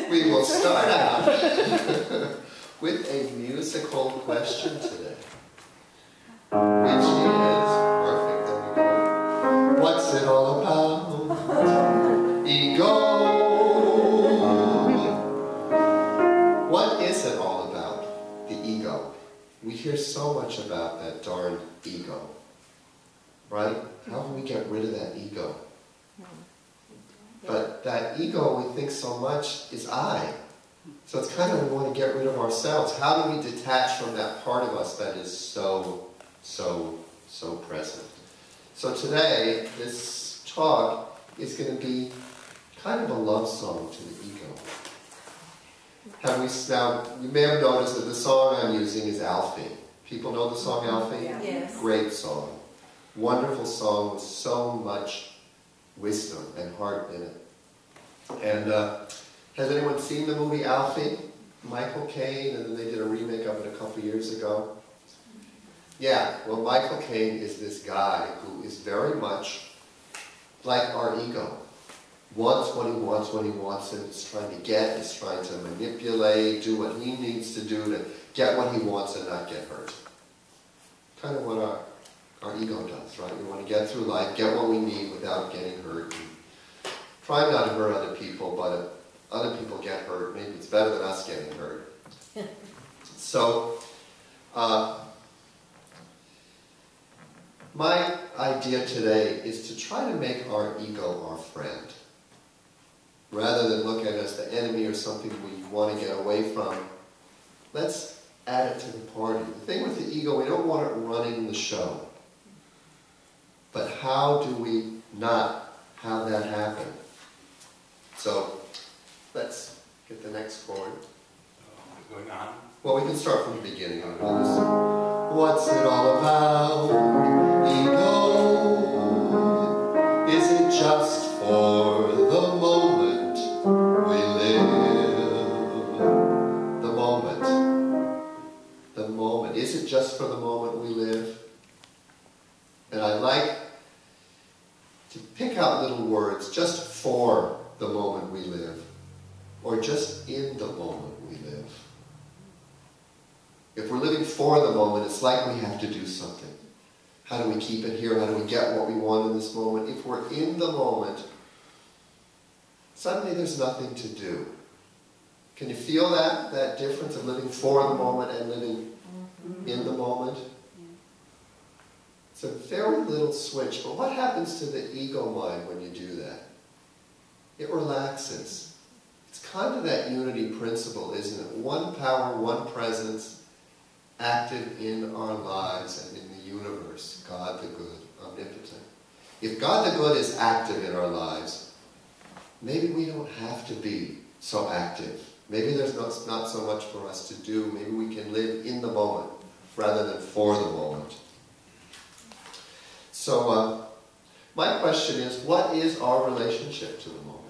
We will start out with a musical question today, which is, perfect, there we go. What's it all about? Ego. What is it all about? The ego. We hear so much about that darn ego, right? How can we get rid of that ego? But that ego we think so much is I. So it's kind of we want to get rid of ourselves. How do we detach from that part of us that is so present? So today, this talk is going to be kind of a love song to the ego. Now, you may have noticed that the song I'm using is Alfie. People know the song Alfie? Yes. Great song. Wonderful song with so much wisdom and heart in it. And has anyone seen the movie Alfie? Michael Caine, and then they did a remake of it a couple years ago. Yeah, well, Michael Caine is this guy who is very much like our ego. Wants what he wants when he wants it, is trying to get, is trying to manipulate, do what he needs to do to get what he wants and not get hurt. Kind of what our ego does, right? We want to get through life, get what we need without getting hurt. And try not to hurt other people, but if other people get hurt, maybe it's better than us getting hurt. So, my idea today is to try to make our ego our friend. Rather than look at it as the enemy or something we want to get away from, let's add it to the party. The thing with the ego, we don't want it running the show. But how do we not have that happen? So, let's get the next chord. Going on? Well, we can start from the beginning. What's it all about? Ego. Is it just for the moment we live? The moment. The moment. Is it just for the moment we live? And I like to pick out little words just for the moment we live, or just in the moment we live. If we're living for the moment, it's like we have to do something. How do we keep it here? How do we get what we want in this moment? If we're in the moment, suddenly there's nothing to do. Can you feel that difference of living for the moment and living in the moment? It's a very little switch, but what happens to the ego mind when you do that? It relaxes. It's kind of that unity principle, isn't it? One power, one presence, active in our lives and in the universe. God the good, omnipotent. If God the good is active in our lives, maybe we don't have to be so active. Maybe there's not so much for us to do. Maybe we can live in the moment rather than for the moment. So, my question is, what is our relationship to the moment?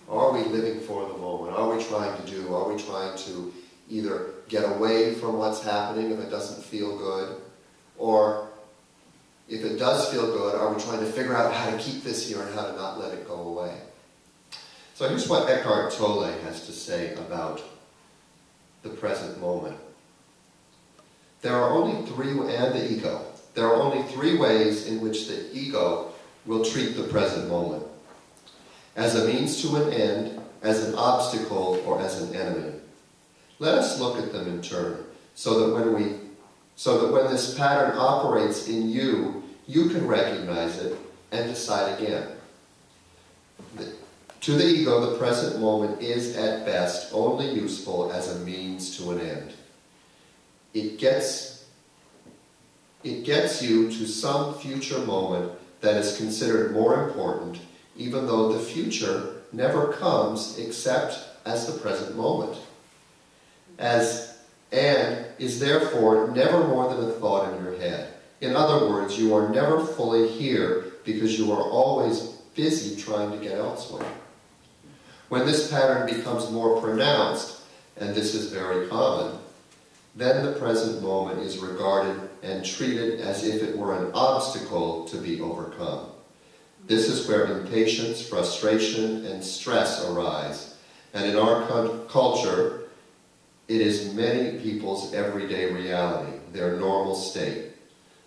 Are we living for the moment? Are we trying to either get away from what's happening if it doesn't feel good? Or if it does feel good, are we trying to figure out how to keep this here and how to not let it go away? So here's what Eckhart Tolle has to say about the present moment. There are only three ways in which the ego will treat the present moment: as a means to an end, as an obstacle, or as an enemy. Let us look at them in turn, so that when this pattern operates in you, you can recognize it and decide again. To the ego, the present moment is at best only useful as a means to an end. It gets you to some future moment that is considered more important, even though the future never comes except as the present moment, and is therefore never more than a thought in your head. In other words, you are never fully here because you are always busy trying to get elsewhere. When this pattern becomes more pronounced, and this is very common, then the present moment is regarded and treated as if it were an obstacle to be overcome. This is where impatience, frustration, and stress arise, And in our culture, it is many people's everyday reality, their normal state.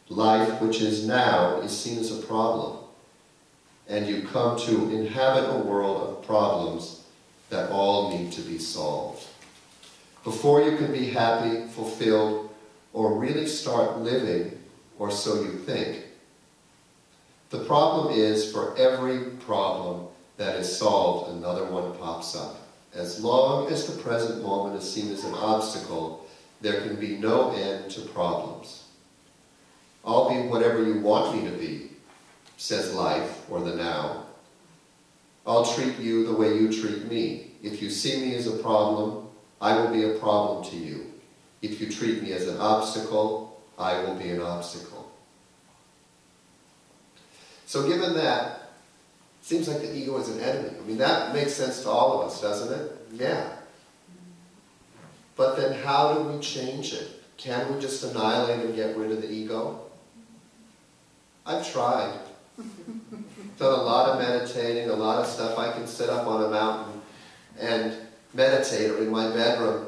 Life, which is now, is seen as a problem. And you come to inhabit a world of problems that all need to be solved. Before you can be happy, fulfilled, or really start living, or so you think, the problem is for every problem that is solved, another one pops up. As long as the present moment is seen as an obstacle, there can be no end to problems. I'll be whatever you want me to be, says life, or the now. I'll treat you the way you treat me. If you see me as a problem, I will be a problem to you. If you treat me as an obstacle, I will be an obstacle. So given that, it seems like the ego is an enemy. I mean, that makes sense to all of us, doesn't it? Yeah. But then how do we change it? Can we just annihilate and get rid of the ego? I've tried. Done a lot of meditating, a lot of stuff. I can sit up on a mountain and meditate, or in my bedroom,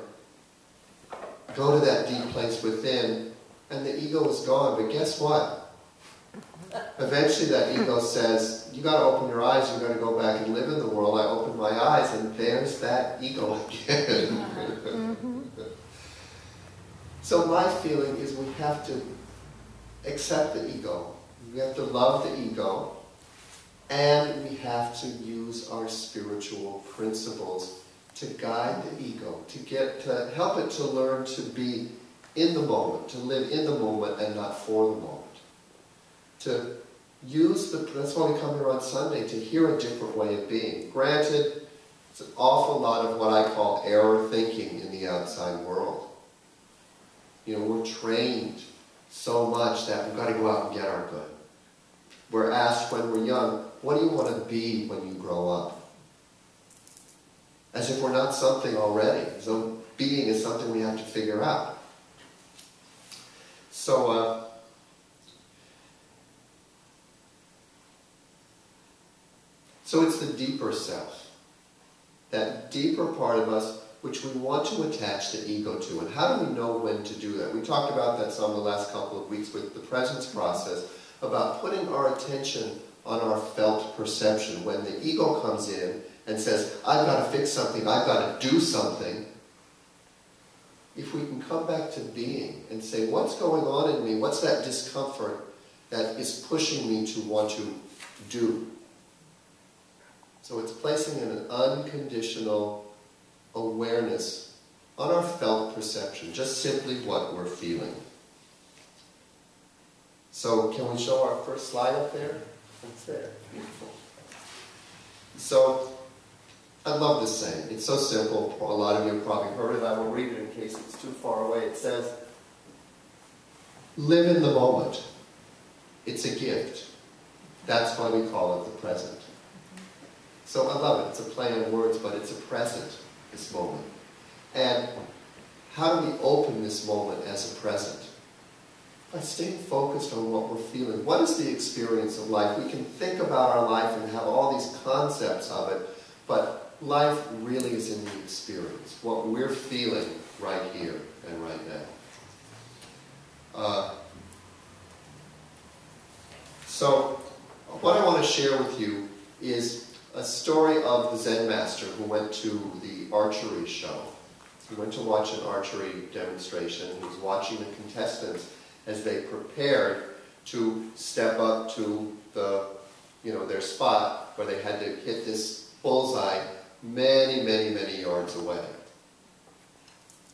go to that deep place within, and the ego is gone. But guess what? Eventually that ego says, you got to open your eyes, you got to go back and live in the world. I open my eyes, and there's that ego again. So my feeling is we have to accept the ego. We have to love the ego, and we have to use our spiritual principles to guide the ego, to help it to learn to be in the moment, to live in the moment and not for the moment. To use that's why we come here on Sunday, to hear a different way of being. Granted, it's an awful lot of what I call error thinking in the outside world. You know, we're trained so much that we've got to go out and get our good. We're asked when we're young, what do you want to be when you grow up? As if we're not something already. So being is something we have to figure out. So, so it's the deeper self. That deeper part of us which we want to attach the ego to. And how do we know when to do that? We talked about that some the last couple of weeks with the presence process, about putting our attention on our felt perception. When the ego comes in and says, I've got to fix something, I've got to do something, if we can come back to being and say, what's going on in me? What's that discomfort that is pushing me to want to do? So it's placing an unconditional awareness on our felt perception, just simply what we're feeling. So can we show our first slide up there? It's there. Beautiful. So I love this saying. It's so simple. A lot of you have probably heard it. I will read it in case it's too far away. It says, live in the moment. It's a gift. That's why we call it the present. So I love it. It's a play on words, but it's a present, this moment. And how do we open this moment as a present? By staying focused on what we're feeling. What is the experience of life? We can think about our life and have all these concepts of it, but life really is in the experience. What we're feeling right here and right now. So what I want to share with you is a story of the Zen master who went to the archery show. He went to watch an archery demonstration. He was watching the contestants as they prepared to step up to the, their spot where they had to hit this bullseye many, many, many yards away.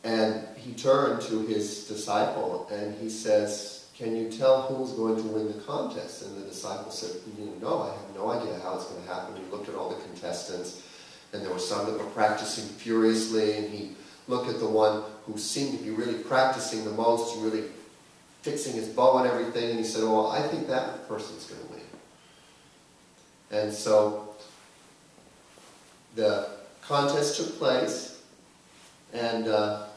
And he turned to his disciple and he says, can you tell who's going to win the contest? And the disciple said, no, I have no idea how it's going to happen. He looked at all the contestants, and there were some that were practicing furiously, and he looked at the one who seemed to be really practicing the most, really fixing his bow and everything, and he said, oh, well, I think that person's going to win. And so the contest took place, and the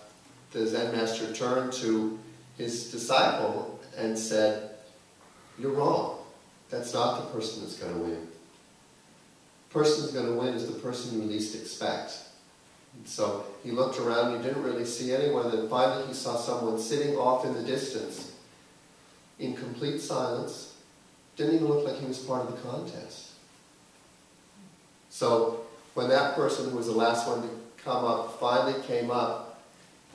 Zen master turned to his disciple and said, you're wrong. That's not the person that's going to win. The person who's going to win is the person you least expect. And so he looked around, he didn't really see anyone, and then finally he saw someone sitting off in the distance in complete silence. Didn't even look like he was part of the contest. So when that person who was the last one to come up finally came up,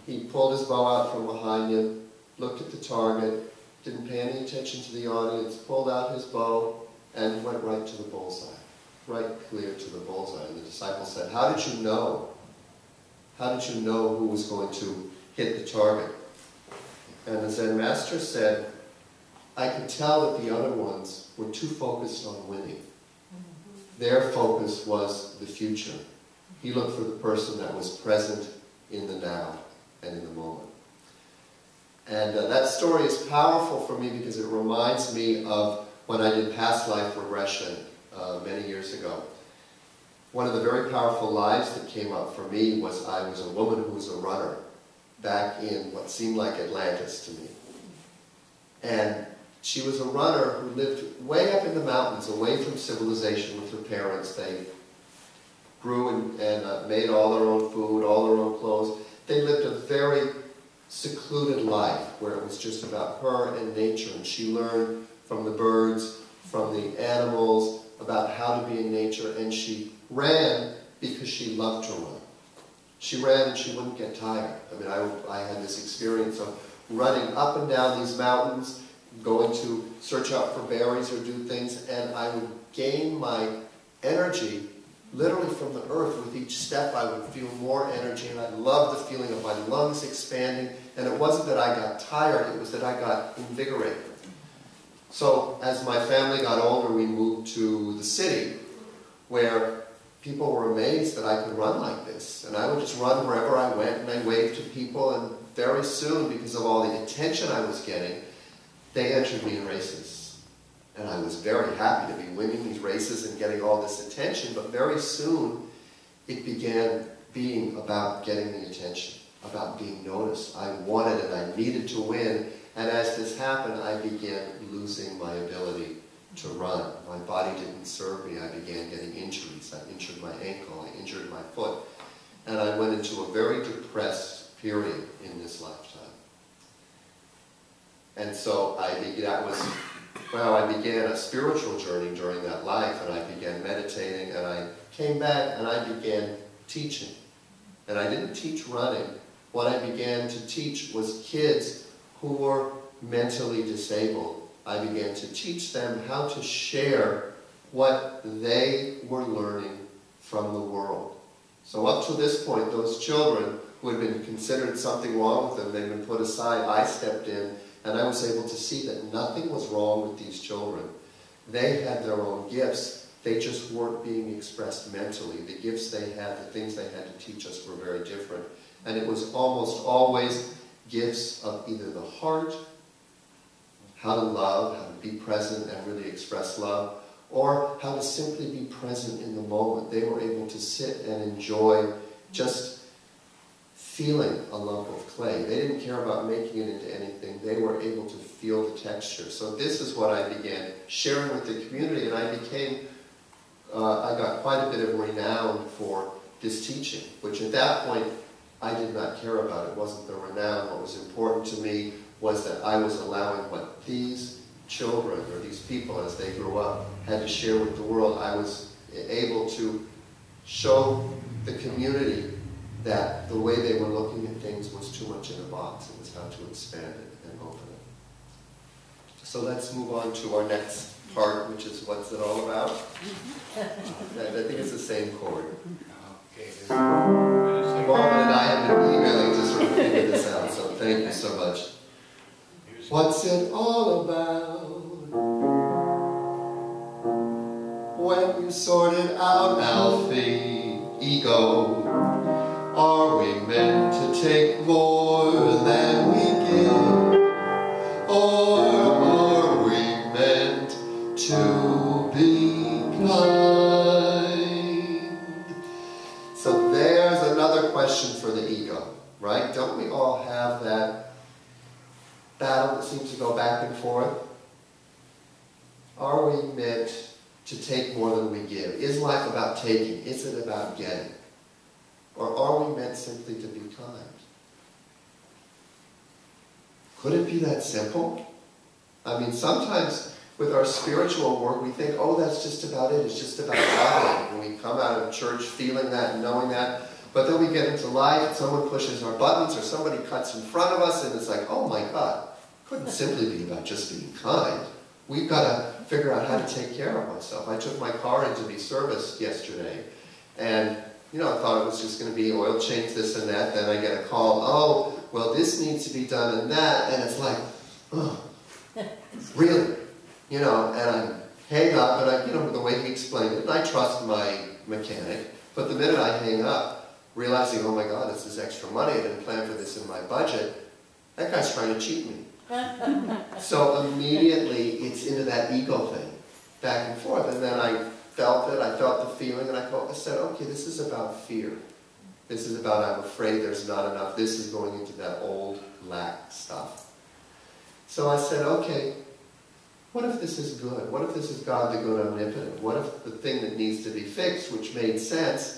he pulled his bow out from behind him, looked at the target, didn't pay any attention to the audience, pulled out his bow, and went right to the bullseye, right clear to the bullseye. And the disciple said, "How did you know? How did you know who was going to hit the target?" And the Zen master said, "I could tell that the other ones were too focused on winning. Their focus was the future. He looked for the person that was present in the now and in the moment." And that story is powerful for me because it reminds me of when I did past life regression many years ago. One of the very powerful lives that came up for me was I was a woman who was a runner back in what seemed like Atlantis to me. And she was a runner who lived way up in the mountains, away from civilization with her parents. They grew and made all their own food, all their own clothes. They lived a very secluded life where it was just about her and nature. And she learned from the birds, from the animals, about how to be in nature. And she ran because she loved to run. She ran and she wouldn't get tired. I mean, I had this experience of running up and down these mountains, going to search out for berries or do things, and I would gain my energy literally from the earth. With each step I would feel more energy, and I loved the feeling of my lungs expanding. And it wasn't that I got tired, it was that I got invigorated. So as my family got older, we moved to the city, where people were amazed that I could run like this. And I would just run wherever I went, and I waved to people, and very soon, because of all the attention I was getting, they entered me in races. And I was very happy to be winning these races and getting all this attention, but very soon it began being about getting the attention, about being noticed. I wanted and I needed to win, and as this happened, I began losing my ability to run. My body didn't serve me. I began getting injuries. I injured my ankle, I injured my foot, and I went into a very depressed period in this lifetime. And so I began a spiritual journey during that life, and I began meditating, and I came back and I began teaching. And I didn't teach running. What I began to teach was kids who were mentally disabled. I began to teach them how to share what they were learning from the world. So up to this point, those children who had been considered something wrong with them, they'd been put aside, I stepped in, and I was able to see that nothing was wrong with these children. They had their own gifts. They just weren't being expressed mentally. The gifts they had, the things they had to teach us were very different. And it was almost always gifts of either the heart, how to love, how to be present and really express love, or how to simply be present in the moment. They were able to sit and enjoy just feeling a lump of clay. They didn't care about making it into anything. They were able to feel the texture. So this is what I began sharing with the community, and I got quite a bit of renown for this teaching, which at that point I did not care about. It wasn't the renown. What was important to me was that I was allowing what these children, or these people as they grew up, had to share with the world. I was able to show the community that the way they were looking at things was too much in a box. It was how to expand it and open it. So let's move on to our next part, which is what's it all about? I think it's the same chord. Okay. Marvin and I have been emailing to sort of figure this out, so thank you so much. What's it all about? When you sort it out, Alfie, ego, are we meant to take more than we give? Or are we meant to be kind? So there's another question for the ego, right? Don't we all have that battle that seems to go back and forth? Are we meant to take more than we give? Is life about taking? Is it about getting? Or are we meant simply to be kind? Could it be that simple? I mean, sometimes with our spiritual work, we think, oh, that's just about it. It's just about God. And we come out of church feeling that and knowing that. But then we get into life, and someone pushes our buttons, or somebody cuts in front of us, and it's like, oh my God, it couldn't simply be about just being kind. We've got to figure out how to take care of myself. I took my car in to be serviced yesterday, and I thought it was just going to be oil change, this and that. Then I get a call, oh, well, this needs to be done and that, and it's like, oh, really? And I hang up, and the way he explained it, and I trust my mechanic, but the minute I hang up, realizing, oh my God, this is extra money, I didn't plan for this in my budget, that guy's trying to cheat me. So immediately it's into that ego thing, back and forth. And then I felt it, I felt the feeling, and I said, okay, this is about fear. This is about I'm afraid there's not enough. This is going into that old lack stuff. So I said, okay, what if this is good? What if this is God the good omnipotent? What if the thing that needs to be fixed, which made sense,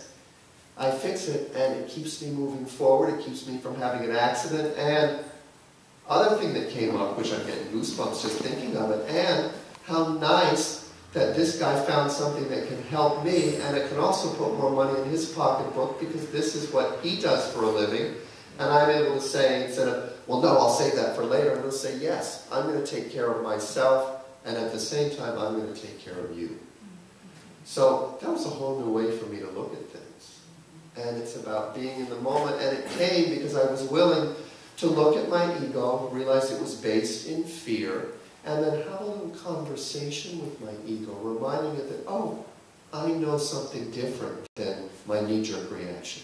I fix it and it keeps me moving forward, it keeps me from having an accident, and other thing that came up, which I'm getting goosebumps just thinking of it, and how nice that this guy found something that can help me, and it can also put more money in his pocketbook because this is what he does for a living, and I'm able to say, instead of, well, no, I'll save that for later, I'm going to say, yes, I'm going to take care of myself, and at the same time, I'm going to take care of you. So that was a whole new way for me to look at things. And it's about being in the moment, and it came because I was willing to look at my ego, realize it was based in fear, and then have a little conversation with my ego, reminding it that, oh, I know something different than my knee-jerk reaction,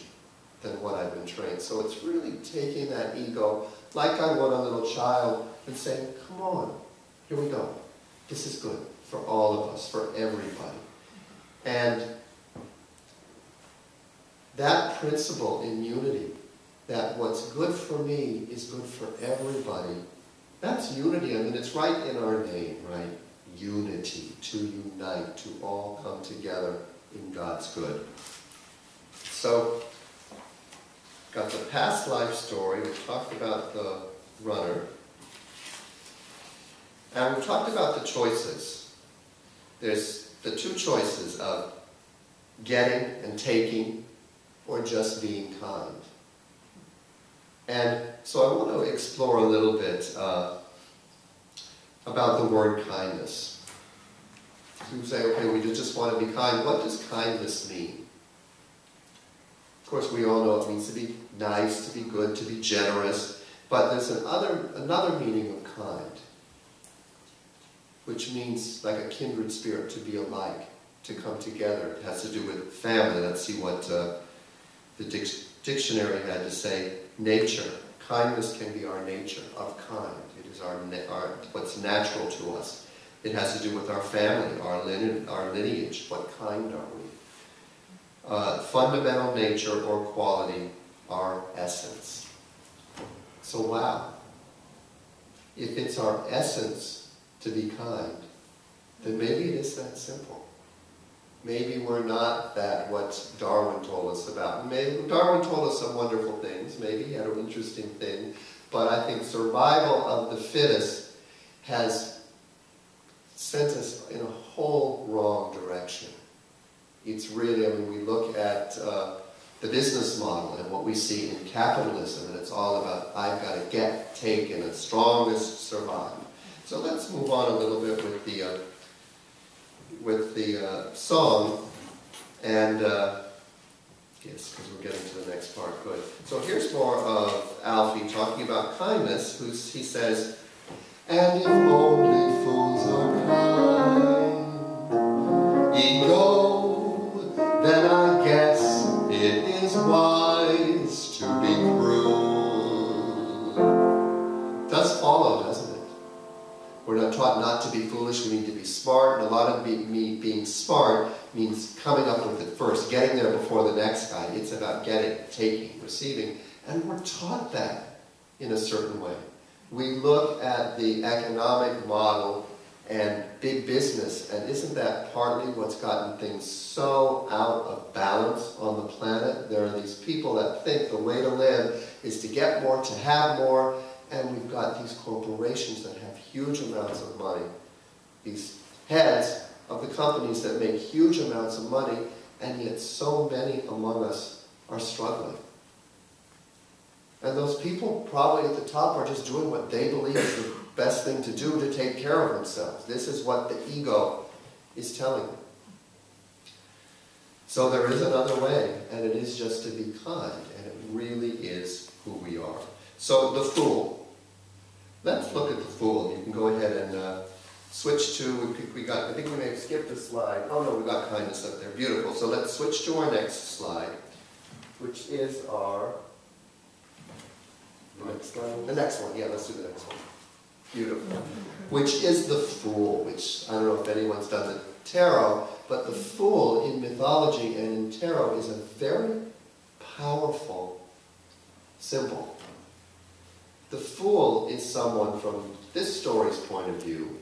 than what I've been trained. So it's really taking that ego, like I would a little child, and saying, come on, here we go. This is good for all of us, for everybody. And that principle in unity, that what's good for me is good for everybody, that's unity. I mean, it's right in our name, right? Unity, to unite, to all come together in God's good. So, got the past life story, we talked about the runner, and we talked about the choices. There's the two choices of getting and taking, or just being kind. And so I want to explore a little bit about the word kindness. You say, okay, we just want to be kind. What does kindness mean? Of course, we all know it means to be nice, to be good, to be generous. But there's another meaning of kind, which means like a kindred spirit, to be alike, to come together. It has to do with family. Let's see what the dictionary had to say. Nature. Kindness can be our nature, of kind. It is what's natural to us. It has to do with our family, our lineage. What kind are we? Fundamental nature or quality, our essence. So wow. If it's our essence to be kind, then maybe it is that simple. Maybe we're not that what Darwin told us about. Maybe Darwin told us some wonderful things. Maybe he had an interesting thing. But I think survival of the fittest has sent us in a whole wrong direction. It's really, I mean, we look at the business model and what we see in capitalism, and it's all about, I've got to get, take, and the strongest survive. So let's move on a little bit with the song, and yes, because we're getting to the next part, good. So here's more of Alfie talking about kindness, he says, and if only fools are kind, ego, then I guess it is wise to be cruel. Does follow, doesn't it? We're not taught not to be foolish, we need to be smart, and a lot of being smart means coming up with it first, getting there before the next guy. It's about getting, taking, receiving, and we're taught that in a certain way. We look at the economic model and big business. And isn't that partly what's gotten things so out of balance on the planet? There are these people that think the way to live is to get more, to have more, and we've got these corporations that have huge amounts of money. These heads of the companies that make huge amounts of money, and yet so many among us are struggling. And those people probably at the top are just doing what they believe is the best thing to do to take care of themselves. This is what the ego is telling them. So there is another way, and it is just to be kind, and it really is who we are. So the fool. Let's look at the fool. You can go ahead and switch to, I think we may have skipped a slide. Oh no, we got kindness up there. Beautiful. So let's switch to our next slide, which is our, the next one. Yeah, let's do the next one. Beautiful. Which is the fool, which I don't know if anyone's done the tarot, but the fool in mythology and in tarot is a very powerful symbol. The fool is someone from this story's point of view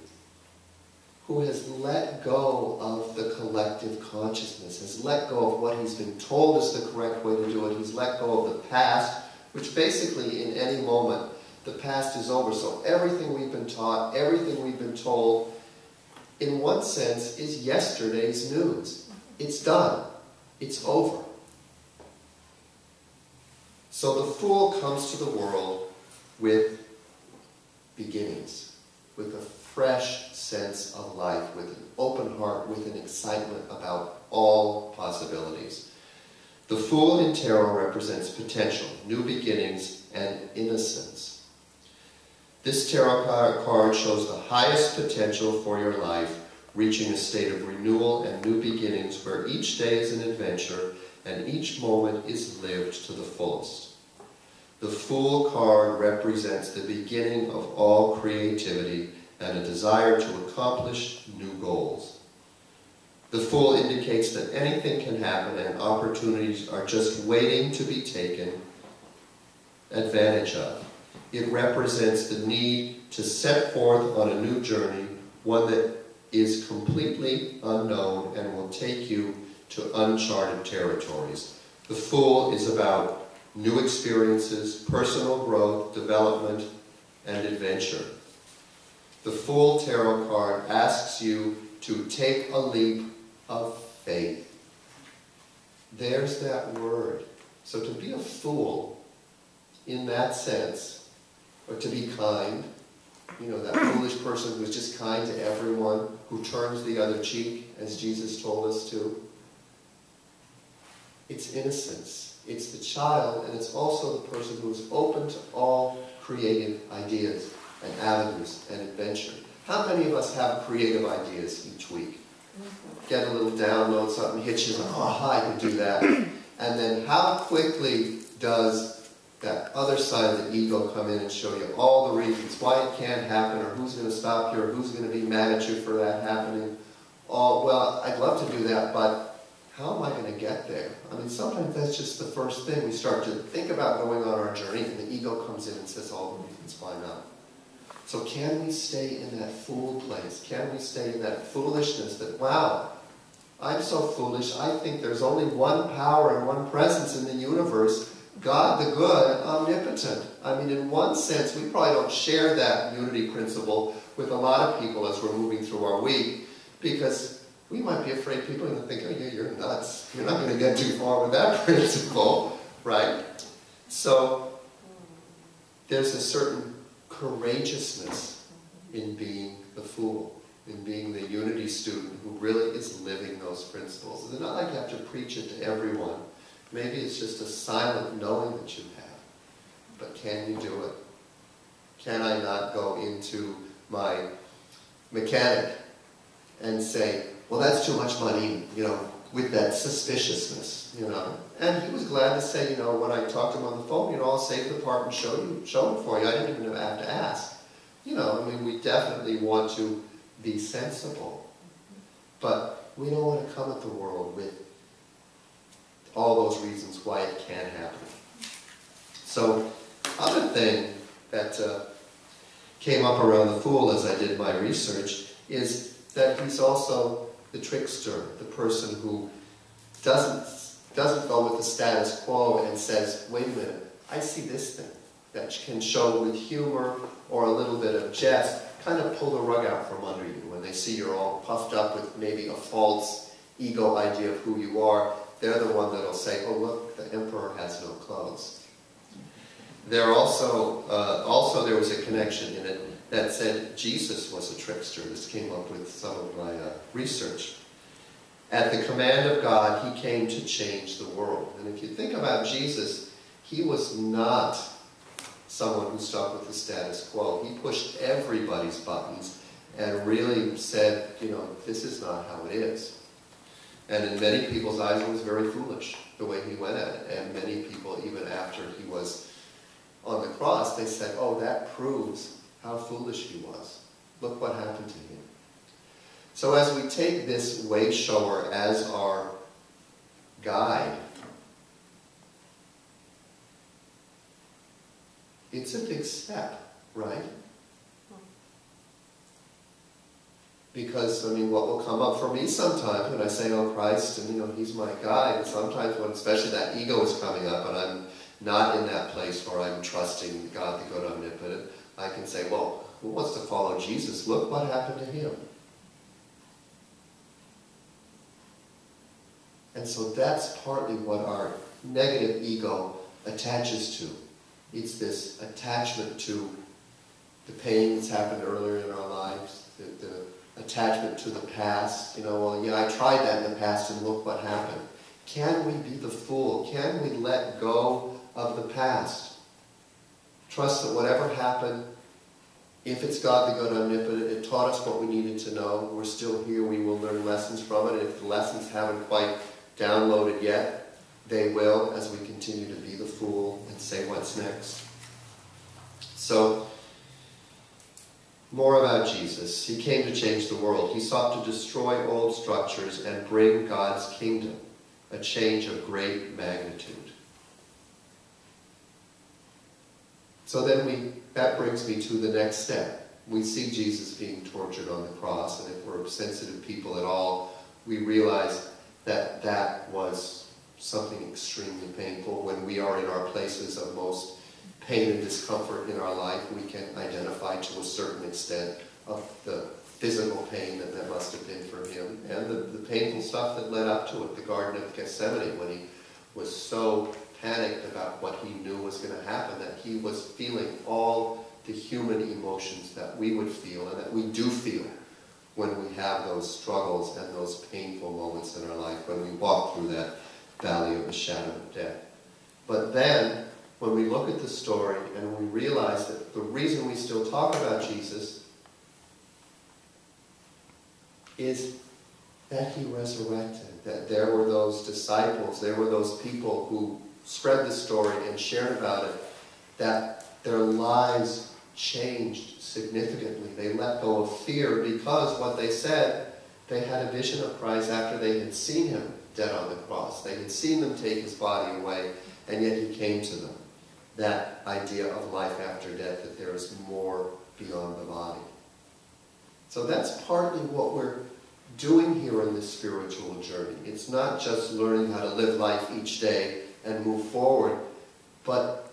who has let go of the collective consciousness, has let go of what he's been told is the correct way to do it. He's let go of the past, which basically in any moment, the past is over. So everything we've been taught, everything we've been told, in one sense, is yesterday's news. It's done. It's over. So the fool comes to the world with beginnings, with a fresh sense of life, with an open heart, with an excitement about all possibilities. The fool in tarot represents potential, new beginnings, and innocence. This tarot card shows the highest potential for your life, reaching a state of renewal and new beginnings where each day is an adventure and each moment is lived to the fullest. The Fool card represents the beginning of all creativity and a desire to accomplish new goals. The Fool indicates that anything can happen and opportunities are just waiting to be taken advantage of. It represents the need to set forth on a new journey, one that is completely unknown and will take you to uncharted territories. The Fool is about new experiences, personal growth, development, and adventure. The Fool Tarot card asks you to take a leap of faith. There's that word. So to be a fool, in that sense, or to be kind, you know, that foolish person who's just kind to everyone, who turns the other cheek, as Jesus told us to. It's innocence. It's the child, and it's also the person who is open to all creative ideas and avenues and adventure. How many of us have creative ideas each week? Get a little download, something hits you, like, oh, I can do that. And then how quickly does that other side of the ego come in and show you all the reasons why it can't happen, or who's going to stop you, or who's going to be mad at you for that happening? Oh, well, I'd love to do that, but how am I going to get there? I mean, sometimes that's just the first thing. We start to think about going on our journey, and the ego comes in and says all the reasons why not. So can we stay in that fool place? Can we stay in that foolishness that, wow, I'm so foolish, I think there's only one power and one presence in the universe, God the good, omnipotent. I mean, in one sense, we probably don't share that unity principle with a lot of people as we're moving through our week, because we might be afraid people are going to think, oh yeah, you're nuts. You're not going to get too far with that principle, right? So there's a certain courageousness in being the fool, in being the unity student who really is living those principles. It's not like you have to preach it to everyone. Maybe it's just a silent knowing that you have. But can you do it? Can I not go into my mechanic and say, well, that's too much money, you know, with that suspiciousness, you know. And he was glad to say, you know, when I talked to him on the phone, you know, I'll save the part and show it for you. I didn't even have to ask. You know, I mean, we definitely want to be sensible. But we don't want to come at the world with all those reasons why it can't happen. So, other thing that came up around the Fool as I did my research is that he's also the trickster, the person who doesn't go with the status quo and says, wait a minute, I see this thing that can show with humor or a little bit of jest, kind of pull the rug out from under you. When they see you're all puffed up with maybe a false ego idea of who you are, they're the one that'll say, oh look, the emperor has no clothes. There also there was a connection in it that said Jesus was a trickster. This came up with some of my research. At the command of God, he came to change the world. And if you think about Jesus, he was not someone who stuck with the status quo. He pushed everybody's buttons and really said, you know, this is not how it is. And in many people's eyes, it was very foolish, the way he went at it. And many people, even after he was on the cross, they said, oh, that proves how foolish he was. Look what happened to him. So as we take this way shower as our guide, it's a big step, right? Because, I mean, what will come up for me sometimes when I say, oh, Christ, and, you know, he's my guide, and sometimes when especially that ego is coming up and I'm not in that place where I'm trusting God, the good omnipotent, I can say, well, who wants to follow Jesus? Look what happened to him. And so that's partly what our negative ego attaches to. It's this attachment to the pain that's happened earlier in our lives, the attachment to the past. You know, well, yeah, I tried that in the past and look what happened. Can we be the fool? Can we let go of the past? Trust that whatever happened, if it's God the good omnipotent, it taught us what we needed to know. We're still here. We will learn lessons from it. And if the lessons haven't quite downloaded yet, they will as we continue to be the fool and say what's next. So, more about Jesus. He came to change the world. He sought to destroy old structures and bring God's kingdom, a change of great magnitude. So then that brings me to the next step. We see Jesus being tortured on the cross, and if we're sensitive people at all, we realize that that was something extremely painful. When we are in our places of most pain and discomfort in our life, we can identify to a certain extent of the physical pain that must have been for him, and the painful stuff that led up to it, the Garden of Gethsemane, when he was so panicked about what he knew was going to happen, that he was feeling all the human emotions that we would feel, and that we do feel when we have those struggles and those painful moments in our life, when we walk through that valley of the shadow of death. But then, when we look at the story and we realize that the reason we still talk about Jesus is that he resurrected, that there were those disciples, there were those people who spread the story and shared about it, that their lives changed significantly. They let go of fear because what they said, they had a vision of Christ after they had seen him dead on the cross. They had seen them take his body away, and yet he came to them. That idea of life after death, that there is more beyond the body. So that's partly what we're doing here in this spiritual journey. It's not just learning how to live life each day and move forward, but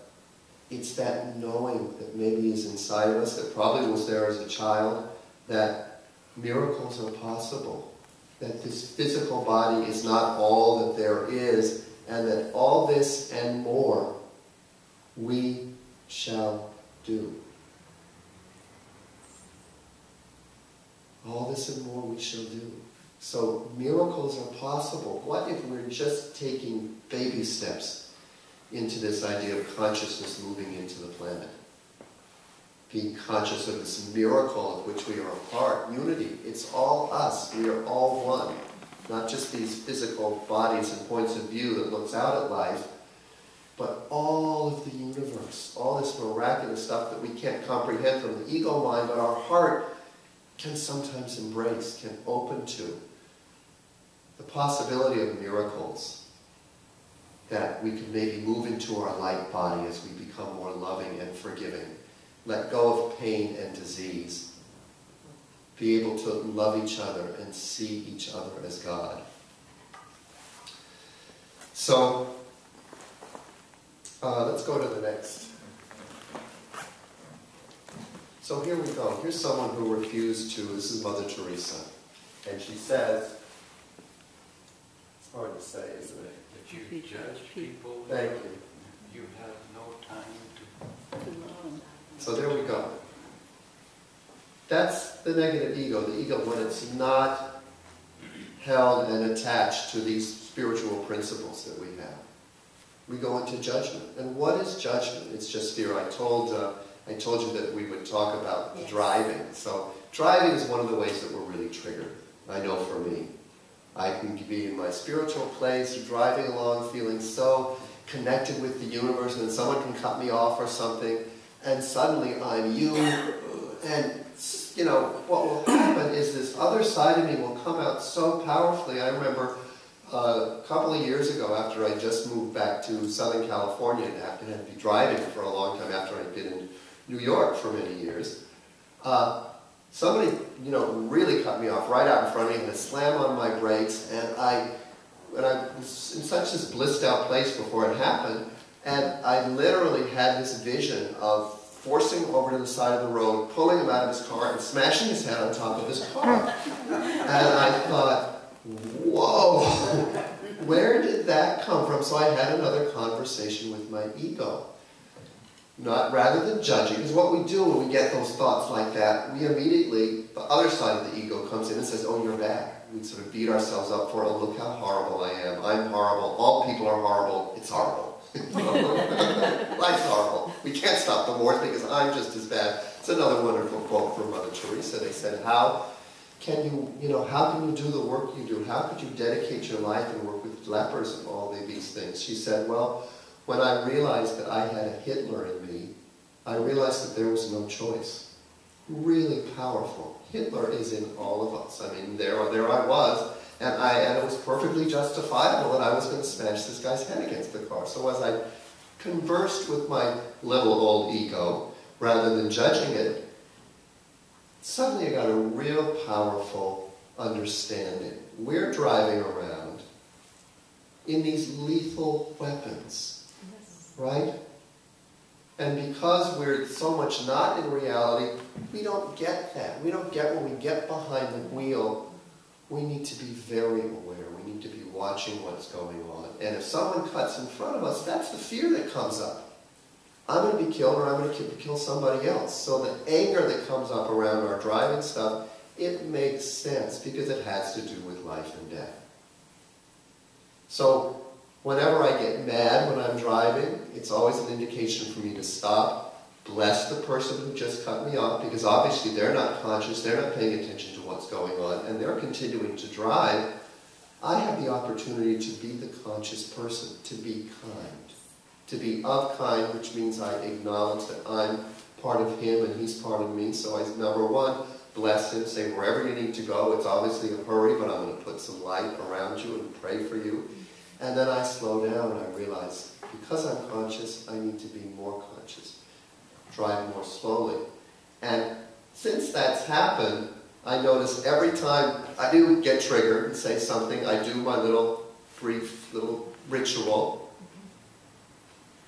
it's that knowing that maybe is inside of us, that probably was there as a child, that miracles are possible, that this physical body is not all that there is, and that all this and more we shall do. All this and more we shall do. So miracles are possible. What if we're just taking baby steps into this idea of consciousness moving into the planet? Being conscious of this miracle of which we are a part. Unity. It's all us. We are all one. Not just these physical bodies and points of view that looks out at life, but all of the universe. All this miraculous stuff that we can't comprehend from the ego mind, but our heart can sometimes embrace, can open to. The possibility of miracles, that we can maybe move into our light body as we become more loving and forgiving, let go of pain and disease, be able to love each other and see each other as God. So, let's go to the next. So here we go. Here's someone who refused to, this is Mother Teresa. And she says, it's hard to say, isn't it? If you judge people, Thank you. You have no time to love. So there we go. That's the negative ego. The ego when it's not held and attached to these spiritual principles that we have. We go into judgment. And what is judgment? It's just fear. I told you that we would talk about driving. So driving is one of the ways that we're really triggered. I know for me. I can be in my spiritual place, driving along, feeling so connected with the universe, and then someone can cut me off or something, and suddenly I'm you. And, you know, what will happen is this other side of me will come out so powerfully. I remember a couple of years ago, after I just moved back to Southern California and had to be driving for a long time after I'd been in New York for many years, somebody, you know, really cut me off right out in front of me, and I slammed on my brakes, and I was in such this blissed out place before it happened, and I literally had this vision of forcing him over to the side of the road, pulling him out of his car, and smashing his head on top of his car. And I thought, whoa, where did that come from? So I had another conversation with my ego. Rather than judging, because what we do when we get those thoughts like that, we immediately, the other side of the ego comes in and says, oh, you're bad. We sort of beat ourselves up for, oh, look how horrible I am. I'm horrible. All people are horrible. It's horrible. Life's horrible. We can't stop the wars because I'm just as bad. It's another wonderful quote from Mother Teresa. They said, how can you do the work you do? How could you dedicate your life and work with lepers and all these things? She said, well, when I realized that I had a Hitler in me, I realized that there was no choice. Really powerful. Hitler is in all of us. I mean, there I was, and it was perfectly justifiable that I was going to smash this guy's head against the car. So as I conversed with my little old ego, rather than judging it, suddenly I got a real powerful understanding. We're driving around in these lethal weapons, right? And because we're so much not in reality, we don't get that. We don't get when we get behind the wheel, we need to be very aware. We need to be watching what's going on. And if someone cuts in front of us, that's the fear that comes up. I'm going to be killed, or I'm going to kill somebody else. So the anger that comes up around our driving stuff, it makes sense because it has to do with life and death. So whenever I get mad when I'm driving, it's always an indication for me to stop, bless the person who just cut me off, because obviously they're not conscious, they're not paying attention to what's going on, and they're continuing to drive. I have the opportunity to be the conscious person, to be kind. To be of kind, which means I acknowledge that I'm part of him and he's part of me. So I, number one, bless him, say wherever you need to go, it's obviously a hurry, but I'm going to put some light around you and pray for you. And then I slow down and I realize, because I'm conscious, I need to be more conscious. Drive more slowly. And since that's happened, I notice every time I do get triggered and say something, I do my brief little ritual.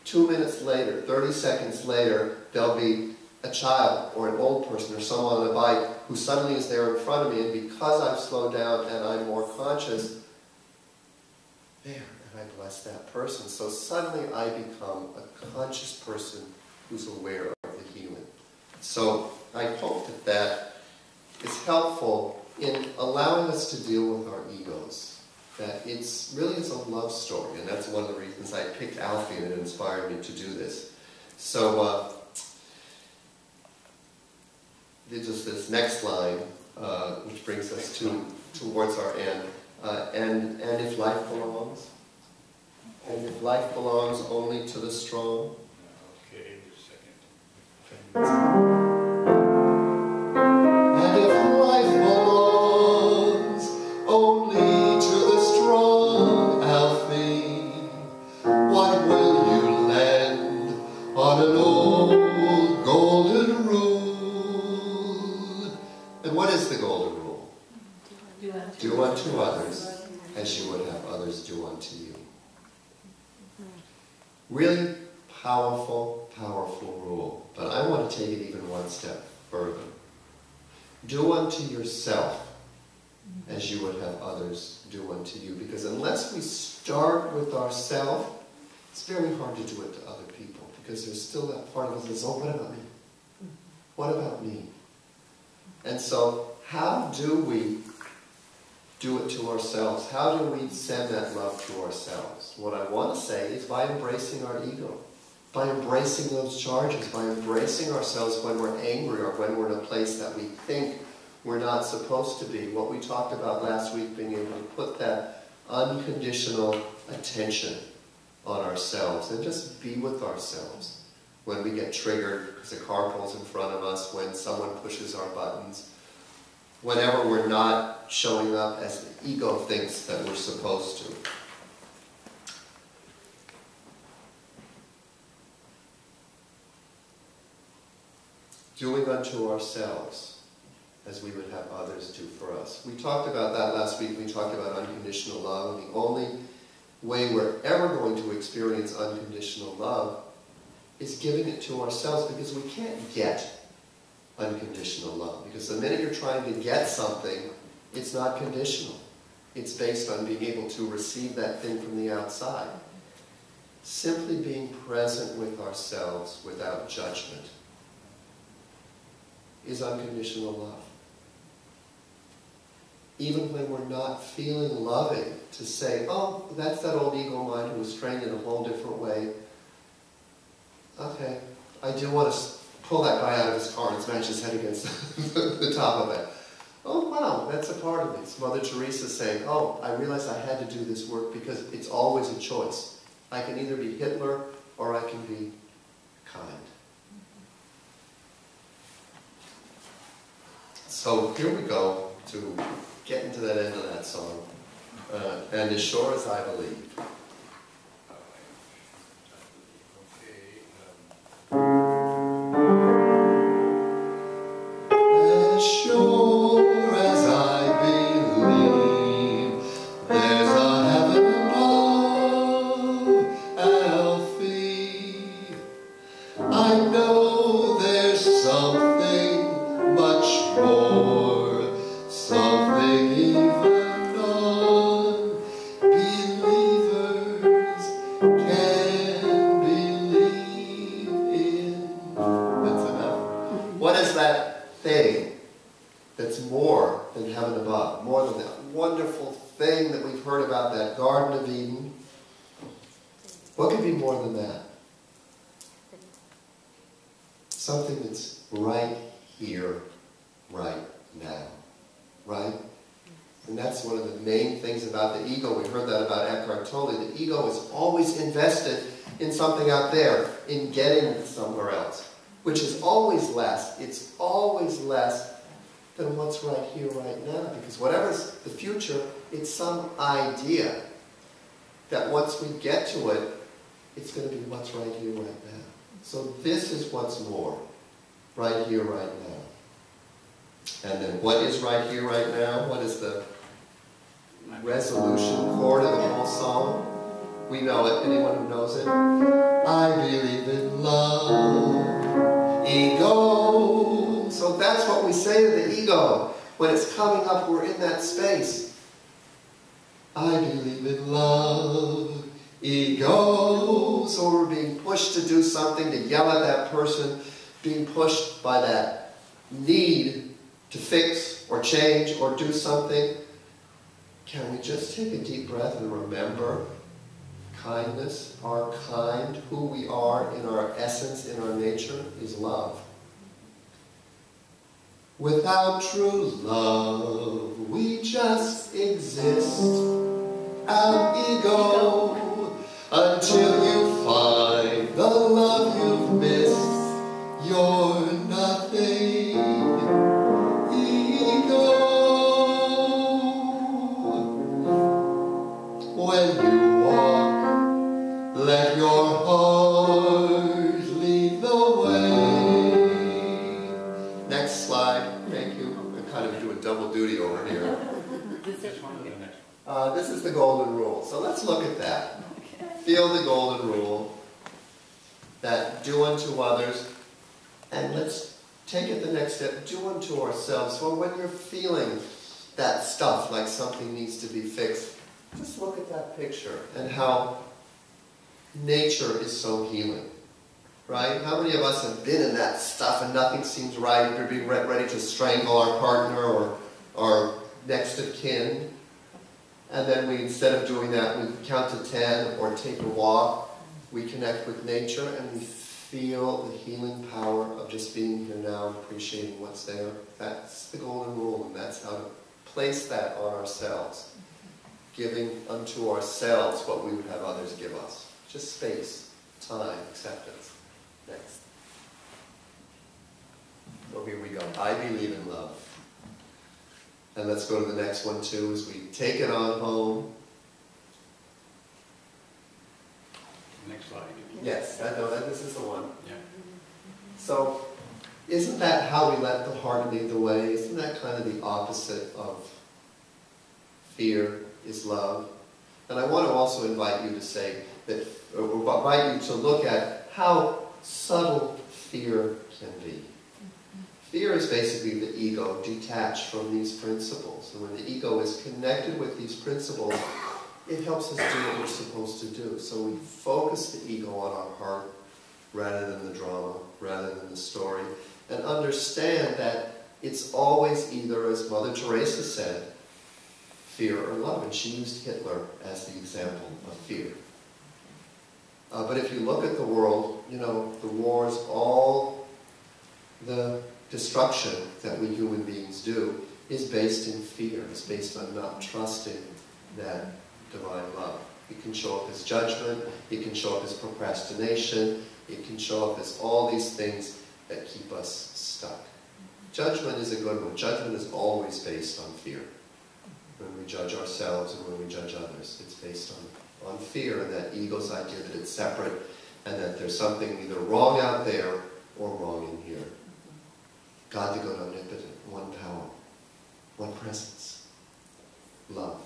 2 minutes later, 30 seconds later, there'll be a child or an old person or someone on a bike who suddenly is there in front of me, and because I've slowed down and I'm more conscious, there, and I bless that person. So suddenly I become a conscious person who's aware of the healing. So I hope that that is helpful in allowing us to deal with our egos. That it's really is a love story, and that's one of the reasons I picked Alfie, and it inspired me to do this. So there's just this next line, which brings us towards our end. And if life belongs, only to the strong. Okay, a second. And if life belongs only to the strong, Alfie, what will you lend on an old golden rule? And what is the unto others as you would have others do unto you. Really powerful, powerful rule. But I want to take it even one step further. Do unto yourself as you would have others do unto you. Because unless we start with ourselves, it's very hard to do it to other people. Because there's still that part of us that says, oh, what about me? What about me? And so, how do we do it to ourselves? How do we send that love to ourselves? What I want to say is by embracing our ego. By embracing those charges. By embracing ourselves when we're angry or when we're in a place that we think we're not supposed to be. What we talked about last week, being able to put that unconditional attention on ourselves and just be with ourselves. When we get triggered because a car pulls in front of us, when someone pushes our buttons, whenever we're not showing up as the ego thinks that we're supposed to. Doing unto ourselves as we would have others do for us. We talked about that last week. We talked about unconditional love. And the only way we're ever going to experience unconditional love is giving it to ourselves, because we can't get unconditional love. Because the minute you're trying to get something, it's not conditional. It's based on being able to receive that thing from the outside. Simply being present with ourselves without judgment is unconditional love. Even when we're not feeling loving, to say, oh, that's that old ego mind who was trained in a whole different way. Okay, I do want to pull that guy out of his car and smash his head against the top of it. Oh, wow, that's a part of me. It's Mother Teresa saying, oh, I realized I had to do this work because it's always a choice. I can either be Hitler or I can be kind. So here we go to get into that end of that song. And as sure as I believe. As sure as I believe, there's a heaven above, Alfie. I know there's something much more, something even unbelievers can believe in. That's enough. What is that thing that's more than heaven above? More than that wonderful thing that we've heard about, that Garden of Eden? What could be more than that? Something that's right here, right now. Right? And that's one of the main things about the ego. We heard that about Eckhart Tolle. The ego is always invested in something out there, in getting somewhere else, which is always less. It's always less than what's right here, right now. Because whatever's the future, it's some idea that once we get to it, it's going to be what's right here, right now. So this is what's more, right here, right now. And then what is right here, right now? What is the resolution chord of the whole song? We know it. Anyone who knows it? I believe in love, ego. So that's what we say to the ego. When it's coming up, we're in that space. I believe in love, ego. So we're being pushed to do something, to yell at that person, being pushed by that need to fix or change or do something. Can we just take a deep breath and remember kindness? Our kind, who we are in our essence, in our nature, is love. Without true love, we just exist. Our ego, until you find the love you've missed, you're nothing. Ego. When you walk, let your heart lead the way. Next slide. Thank you. I'm kind of doing double duty over here. Just one This is the golden rule. So let's look at that. Feel the golden rule, that do unto others, and let's take it the next step, do unto ourselves. So when you're feeling that stuff, like something needs to be fixed, just look at that picture and how nature is so healing. Right? How many of us have been in that stuff and nothing seems right? We're being ready to strangle our partner or our next of kin. And then we, instead of doing that, we count to 10 or take a walk. We connect with nature and we feel the healing power of just being here now and appreciating what's there. That's the golden rule, and that's how to place that on ourselves. Giving unto ourselves what we would have others give us. Just space, time, acceptance. Next. So here we go. I believe in love. And let's go to the next one too, as we take it on home. Next slide. Yes, this is the one. Yeah. So, isn't that how we let the heart lead the way? Isn't that kind of the opposite of fear is love? And I want to also invite you to say that, or invite you to look at how subtle fear can be. Fear is basically the ego detached from these principles. And when the ego is connected with these principles, it helps us do what we're supposed to do. So we focus the ego on our heart rather than the drama, rather than the story, and understand that it's always either, as Mother Teresa said, fear or love. And she used Hitler as the example of fear. But if you look at the world, you know, the wars, all the destruction that we human beings do is based in fear. It's based on not trusting that divine love. It can show up as judgment, it can show up as procrastination, it can show up as all these things that keep us stuck. Judgment is a good one. Judgment is always based on fear. When we judge ourselves and when we judge others, it's based on fear and that ego's idea that it's separate and that there's something either wrong out there or wrong in here. God the good, omnipotent, one power, one presence, love.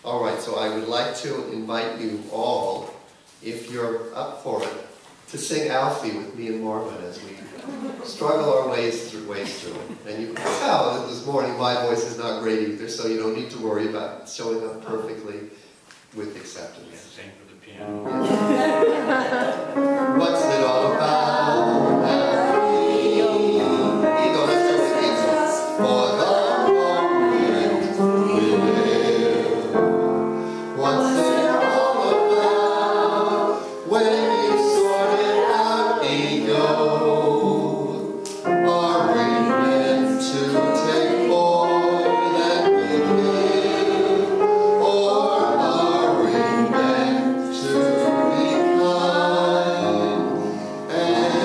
All right, so I would like to invite you all, if you're up for it, to sing Alfie with me and Marvin as we struggle our ways through it. And you can tell that this morning my voice is not great either, so you don't need to worry about showing up perfectly with acceptance. Yeah, same for the piano. What's it all about? Ego, let's do it. Ego. For the moment we live. What's it all about? When you sort it out, ego. Are we meant to take more than we give? Or are we meant to be kind? And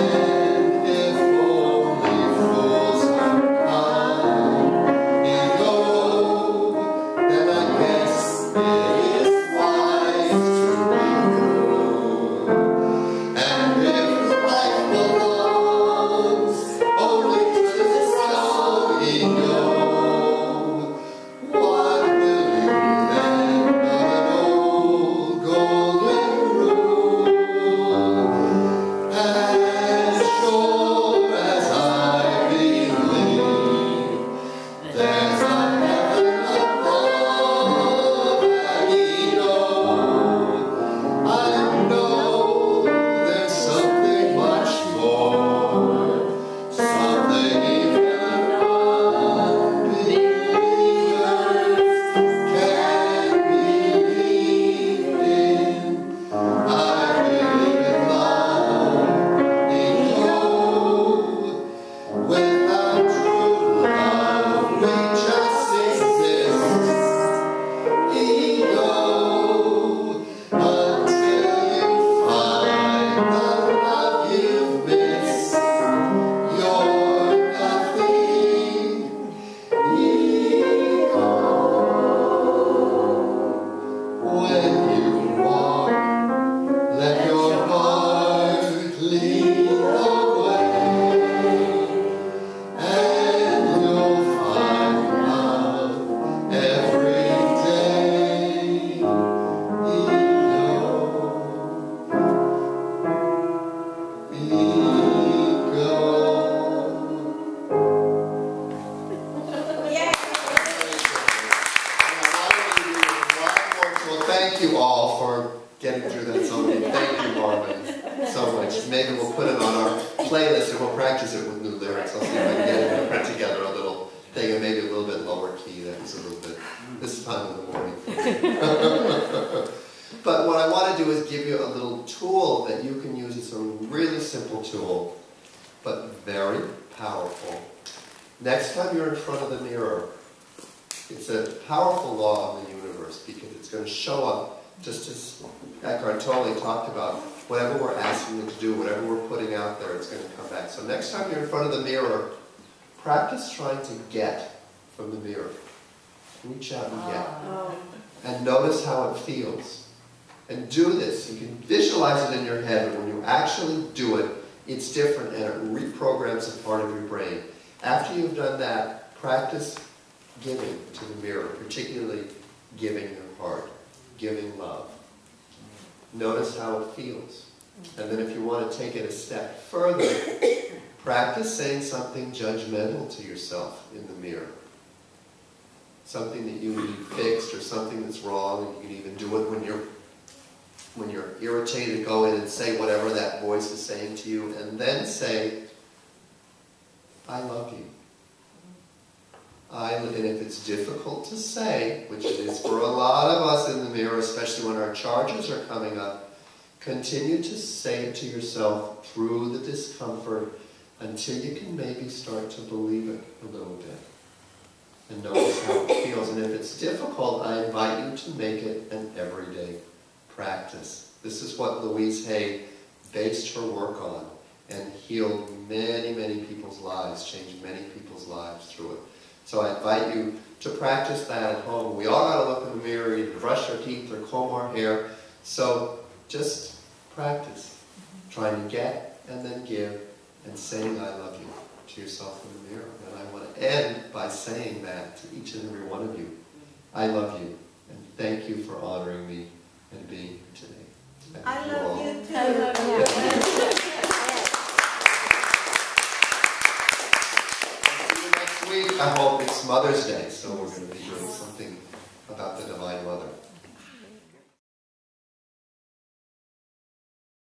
getting through that song. Thank you, Marvin, so much. Maybe we'll put it on our playlist and we'll practice it with new lyrics. I'll see if I can get it to put together a little thing, and maybe a little bit lower key. That was a little bit this time of the morning for me. But what I want to do is give you a little tool that you can use. It's a really simple tool, but very powerful. Next time you're in front of the mirror, it's a powerful law of the universe because it's going to show up, just as Eckhart Tolle talked about, whatever we're asking it to do, whatever we're putting out there, it's going to come back. So next time you're in front of the mirror, practice trying to get from the mirror. Reach out and get. And notice how it feels. And do this. You can visualize it in your head, but when you actually do it, it's different and it reprograms a part of your brain. After you've done that, practice giving to the mirror, particularly giving your heart, giving love. Notice how it feels. And then if you want to take it a step further, practice saying something judgmental to yourself in the mirror. Something that you need fixed or something that's wrong, and you can even do it when you're irritated. Go in and say whatever that voice is saying to you, and then say, I love you. And if it's difficult to say, which it is for a lot of us in the mirror, especially when our charges are coming up, continue to say it to yourself through the discomfort until you can maybe start to believe it a little bit. And notice how it feels. And if it's difficult, I invite you to make it an everyday practice. This is what Louise Hay based her work on and healed many, many people's lives, changed many people's lives through it. So I invite you to practice that at home. We all got to look in the mirror, either brush our teeth or comb our hair. So just practice trying to get and then give and saying I love you to yourself in the mirror. And I want to end by saying that to each and every one of you. I love you, and thank you for honoring me and being here today. I love you too. I love you. See you next week. I hope it's Mother's Day, so we're going to be doing something about the Divine Mother.